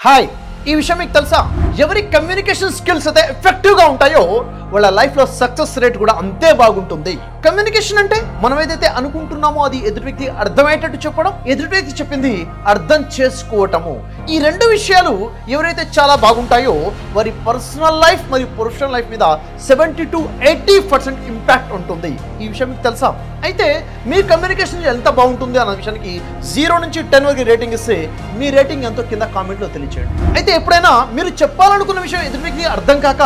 Hi ఈ విషయం మీకు తెలుసా ఎవరి కమ్యూనికేషన్ స్కిల్స్ అయితే ఎఫెక్టివ్ గా ఉంటాయో వాళ్ళ లైఫ్ లో సక్సెస్ రేట్ కూడా అంతే బాగుంటుంది. కమ్యూనికేషన్ అంటే మనం ఏదైతే అనుకుంటున్నామో అది ఎదుటి వ్యక్తి అర్థమయ్యేటట్టు చెప్పడం, ఎదుటి వ్యక్తి చెప్పింది అర్థం చేసుకోవటము. ఈ రెండు విషయాలు ఎవరైతే చాలా బాగుంటాయో వారి పర్సనల్ లైఫ్ మరియు ప్రొఫెషనల్ లైఫ్ మీద 70 to 80% ఇంపాక్ట్ ఉంటుంది. ఈ విషయం మీకు తెలుసా? అయితే మీ కమ్యూనికేషన్ ఎంత బాగుంటుంది అన్న విషయానికి 0 నుంచి 10 వరకు రేటింగ్ ఇస్తే మీ రేటింగ్ ఎంతో కింద కామెంట్లో తెలియచేయండి. అయితే ఎప్పుడైనా మీరు చెప్పాలనుకున్న విషయం ఎదుటి వ్యక్తికి అర్థం కాక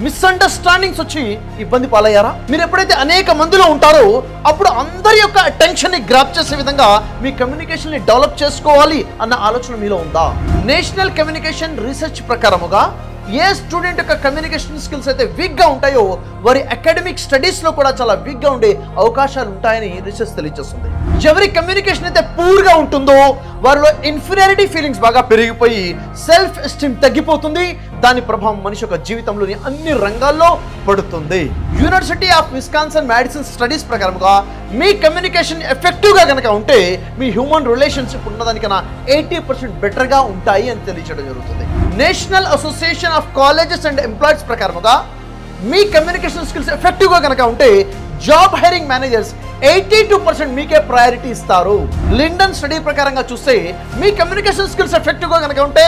మిస్అండర్స్టాండింగ్స్ వచ్చి ఇబ్బంది పాలయ్యారా? మీరు ఎప్పుడైతే అనేక మందిలో ఉంటారో అప్పుడు అందరి యొక్క అటెన్షన్ ని గ్రాప్ చేసే విధంగా మీ కమ్యూనికేషన్ ని డెవలప్ చేసుకోవాలి అన్న ఆలోచన మీలో ఉందా? నేషనల్ కమ్యూనికేషన్ రీసెర్చ్ ప్రకారముగా ఏ స్టూడెంట్ యొక్క కమ్యూనికేషన్ స్కిల్స్ అయితే వీక్ గా ఉంటాయో వారి అకాడమిక్ స్టడీస్ లో కూడా చాలా వీక్ గా ఉండే అవకాశాలు ఉంటాయని రీసెర్చ్ తెలియజేస్తుంది. ఎవరి కమ్యూనికేషన్ అయితే పూర్ గా ఉంటుందో వారిలో ఇన్ఫీరియారిటీ ఫీలింగ్స్ బాగా పెరిగిపోయి సెల్ఫ్ ఎస్టీమ్ తగ్గిపోతుంది. దాని ప్రభావం మనిషి యొక్క జీవితంలోని అన్ని రంగాల్లో పడుతుంది. University of Wisconsin medicine studies ప్రకారంగా మీ కమ్యూనికేషన్ ఎఫెక్టివ్ గా కనుక ఉంటే మీ హ్యూమన్ రిలేషన్షిప్ ఉన్నదానికన్నా 80% బెటర్ గా ఉంటాయి అని తెలియజేయడం జరుగుతుంది. National association of colleges and employees ప్రకారంగా మీ కమ్యూనికేషన్ స్కిల్స్ ఎఫెక్టివ్ గా కనుక ఉంటే జాబ్ హైరింగ్ మేనేజర్స్ 82% మీకే ప్రయారిటీ ఇస్తారు. లిండన్ స్టడీ ప్రకారంగా చూస్తే మీ కమ్యూనికేషన్ స్కిల్స్ ఎఫెక్టివ్ గా కనుక ఉంటే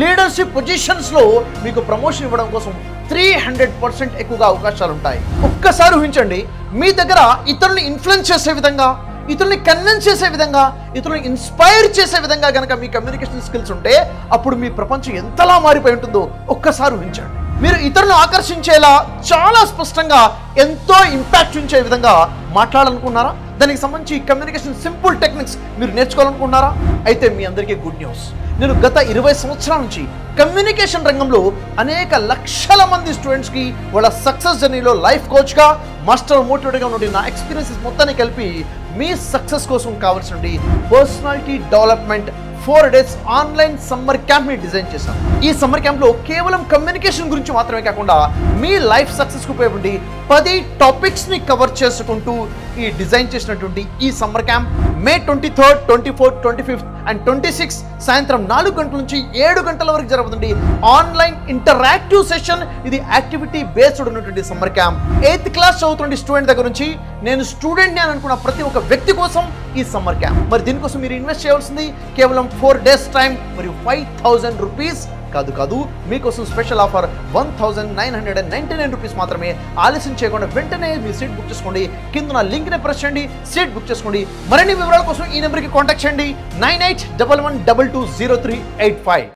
లీడర్షిప్ పొజిషన్స్ లో మీకు ప్రమోషన్ ఇవ్వడం కోసం 300% ఎక్కువగా అవకాశాలు ఉంటాయి. ఒక్కసారి ఊహించండి, మీ దగ్గర ఇతరుల్ని ఇన్ఫ్లుయెన్స్ చేసే విధంగా, ఇతరుల్ని కన్విన్స్ చేసే విధంగా, ఇతరుల్ని ఇన్స్పైర్ చేసే విధంగా కనుక మీ కమ్యూనికేషన్ స్కిల్స్ ఉంటే అప్పుడు మీ ప్రపంచం ఎంతలా మారిపోయి ఉంటుందో ఒక్కసారి ఊహించండి. మీరు ఇతరులను ఆకర్షించేలా చాలా స్పష్టంగా ఎంతో ఇంపాక్ట్ ఉంచే విధంగా మాట్లాడాలనుకున్నారా? దానికి సంబంధించి కమ్యూనికేషన్ సింపుల్ టెక్నిక్స్ మీరు నేర్చుకోవాలనుకున్నారా? అయితే మీ అందరికీ గుడ్ న్యూస్. నేను గత 20 సంవత్సరాల నుంచి కమ్యూనికేషన్ రంగంలో అనేక లక్షల మంది స్టూడెంట్స్కి వాళ్ళ సక్సెస్ జర్నీలో లైఫ్ కోచ్గా, మాస్టర్ మోటివేటర్గా ఉండి నా ఎక్స్పీరియన్సెస్ మొత్తాన్ని కలిపి మీ సక్సెస్ కోసం కావాల్సిన personality development 4 days online summer camp ని డిజైన్ చేశాను. ఈ సమ్మర్ క్యాంప్ లో కేవలం కమ్యూనికేషన్ గురించి మాత్రమే కాకుండా మీ లైఫ్ సక్సెస్ కు ఉపయోగపడి 10 టాపిక్స్ ని కవర్ చేసుకుంటూ ఈ డిజైన్ చేసినటువంటి ఈ summer camp May 23rd, 24th, 25th and 26 సాయంత్రం 4 గంటల నుంచి 7 గంటల వరకు జరుగుతుంది ఆన్లైన్ ఇంటరాక్టివ్ సెషన్. ఇది యాక్టివిటీ బేస్డ్ ఉన్నటువంటి సమ్మర్ క్యాంప్. 8th క్లాస్ చదువుతున్న స్టూడెంట్ దగ్గర నుంచి నేను స్టూడెంట్ ని అనుకున్న ప్రతి ఒక్క వ్యక్తి కోసం ఈ సమ్మర్ క్యాంప్. మరి దీనికోసం మీరు ఇన్వెస్ట్ చేయాల్సింది కేవలం 4 days టైం మరియు 5000 రూపీస్ కాదు, మీకోసం స్పెషల్ ఆఫర్ 1999 రూపీస్ మాత్రమే. ఆలస్యం చేయకుండా వెంటనే మీ సీట్ బుక్ చేసుకోండి. కింద లింక్ ని ప్రెస్ చేయండి, సీట్ బుక్ చేసుకోండి. మరిన్ని వివరాల కోసం ఈ నెంబర్కి కాంటాక్ట్ చేయండి 9811220385.